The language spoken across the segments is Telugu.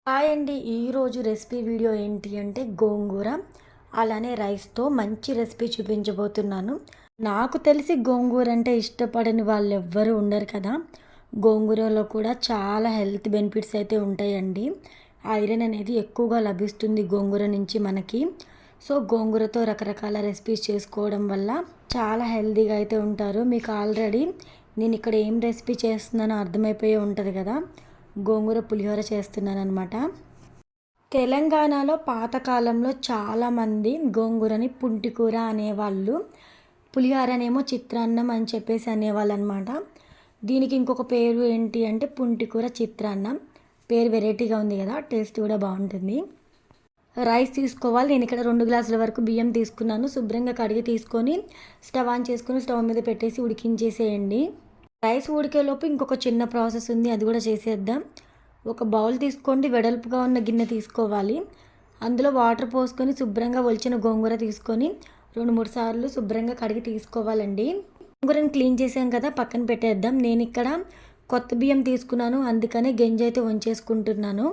హాయ్ అండి. ఈరోజు రెసిపీ వీడియో ఏంటి అంటే గోంగూర అలానే రైస్తో మంచి రెసిపీ చూపించబోతున్నాను. నాకు తెలిసి గోంగూర అంటే ఇష్టపడని వాళ్ళు ఎవ్వరూ ఉండరు కదా. గోంగూరలో కూడా చాలా హెల్త్ బెనిఫిట్స్ అయితే ఉంటాయండి. ఐరన్ అనేది ఎక్కువగా లభిస్తుంది గోంగూర నుంచి మనకి. సో గోంగూరతో రకరకాల రెసిపీస్ చేసుకోవడం వల్ల చాలా హెల్తీగా అయితే ఉంటారు. మీకు ఆల్రెడీ నేను ఇక్కడ ఏం రెసిపీ చేస్తున్నానో అర్థమైపోయి ఉంటుంది కదా. గోంగూర పులిహోర చేస్తున్నాను అనమాట. తెలంగాణలో పాతకాలంలో చాలామంది గోంగూరని పుంటికూర అనేవాళ్ళు, పులిహోరనేమో చిత్రాన్నం అని చెప్పేసి అనేవాళ్ళు అనమాట. దీనికి ఇంకొక పేరు ఏంటి అంటే పుంటికూర చిత్రాన్నం. పేరు వెరైటీగా ఉంది కదా, టేస్ట్ కూడా బాగుంటుంది. రైస్ తీసుకోవాలి. నేను ఇక్కడ 2 గ్లాసుల వరకు బియ్యం తీసుకున్నాను. శుభ్రంగా కడిగి తీసుకొని స్టవ్ ఆన్ చేసుకొని స్టవ్ మీద పెట్టేసి ఉడికించేసేయండి. రైస్ ఉడికేలోపు ఇంకొక చిన్న ప్రాసెస్ ఉంది, అది కూడా చేసేద్దాం. ఒక బౌల్ తీసుకోండి, వెడల్పుగా ఉన్న గిన్నె తీసుకోవాలి. అందులో వాటర్ పోసుకొని శుభ్రంగా ఒలిచిన గోంగూర తీసుకొని 2-3 సార్లు శుభ్రంగా కడిగి తీసుకోవాలండి. గోంగూరని క్లీన్ చేసాం కదా, పక్కన పెట్టేద్దాం. నేను ఇక్కడ కొత్త బియ్యం తీసుకున్నాను, అందుకనే గంజి అయితే వంచేసుకుంటున్నాను.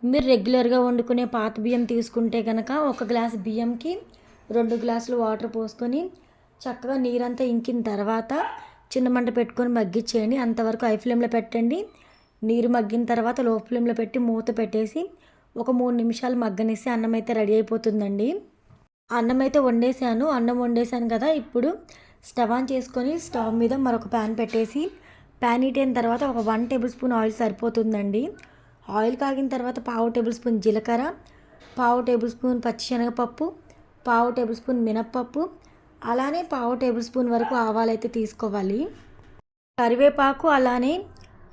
మీరు రెగ్యులర్గా వండుకునే పాత బియ్యం తీసుకుంటే కనుక 1 గ్లాస్ బియ్యంకి 2 గ్లాసులు వాటర్ పోసుకొని చక్కగా నీరంతా ఇంకిన తర్వాత చిన్న మంట పెట్టుకొని మగ్గిచ్చేయండి. అంతవరకు హై ఫ్లేమ్లో పెట్టండి. నీరు మగ్గిన తర్వాత లో ఫ్లేమ్లో పెట్టి మూత పెట్టేసి ఒక 3 నిమిషాలు మగ్గనిస్తే అన్నం అయితే రెడీ అయిపోతుందండి. అన్నం అయితే వండేసాను. అన్నం వండేసాను కదా, ఇప్పుడు స్టవ్ ఆన్ చేసుకొని స్టవ్ మీద మరొక ప్యాన్ పెట్టేసి ప్యాన్ హీట్ అయిన తర్వాత ఒక 1 టేబుల్ స్పూన్ ఆయిల్ సరిపోతుందండి. ఆయిల్ కాగిన తర్వాత 1/2 టేబుల్ స్పూన్ జీలకర్ర, 1/2 టేబుల్ స్పూన్ పచ్చిశనగపప్పు, 1/2 టేబుల్ స్పూన్ మినప్పప్పు, అలానే 1/2 టేబుల్ స్పూన్ వరకు ఆవాలు అయితే తీసుకోవాలి. కరివేపాకు, అలానే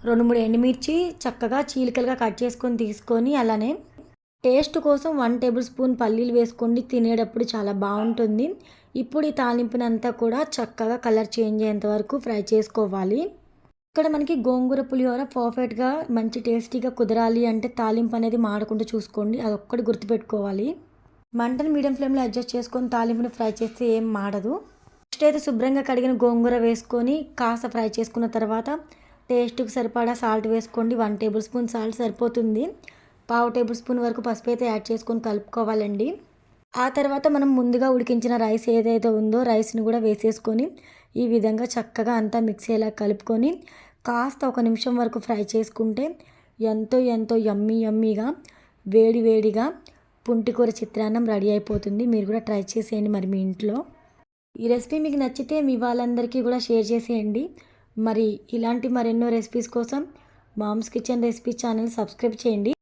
2-3 ఎండుమిర్చి చక్కగా చీలికలుగా కట్ చేసుకొని తీసుకొని, అలానే టేస్ట్ కోసం 1 టేబుల్ స్పూన్ పల్లీలు వేసుకోండి. తినేటప్పుడు చాలా బాగుంటుంది. ఇప్పుడు ఈ తాలింపునంతా కూడా చక్కగా కలర్ చేంజ్ అయ్యేంత వరకు ఫ్రై చేసుకోవాలి. ఇక్కడ మనకి గోంగూర పులిహోర పర్ఫెక్ట్గా మంచి టేస్టీగా కుదరాలి అంటే తాలింపు అనేది మాడకుండా చూసుకోండి. అదొక్కటి గుర్తుపెట్టుకోవాలి. మంటను మీడియం ఫ్లేమ్లో అడ్జస్ట్ చేసుకొని తాలింపుని ఫ్రై చేస్తే ఏం మాడదు. నెక్స్ట్ అయితే శుభ్రంగా కడిగిన గోంగూర వేసుకొని కాస్త ఫ్రై చేసుకున్న తర్వాత టేస్ట్కి సరిపడా సాల్ట్ వేసుకోండి. 1 టేబుల్ స్పూన్ సాల్ట్ సరిపోతుంది. 1/2 టేబుల్ స్పూన్ వరకు పసుపు అయితే యాడ్ చేసుకొని కలుపుకోవాలండి. ఆ తర్వాత మనం ముందుగా ఉడికించిన రైస్ ఏదైతే ఉందో రైస్ని కూడా వేసేసుకొని ఈ విధంగా చక్కగా అంతా మిక్స్ అయ్యేలా కలుపుకొని కాస్త 1 నిమిషం వరకు ఫ్రై చేసుకుంటే ఎంతో ఎంతో యమ్మీగా వేడిగా పుంటికూర చిత్రాన్నం రెడీ అయిపోతుంది. మీరు కూడా ట్రై చేసేయండి మరి మీ ఇంట్లో. ఈ రెసిపీ మీకు నచ్చితే మీ వాళ్ళందరికీ కూడా షేర్ చేసేయండి. మరి ఇలాంటి మరెన్నో రెసిపీస్ కోసం mom's kitchen recipe channel subscribe చేయండి.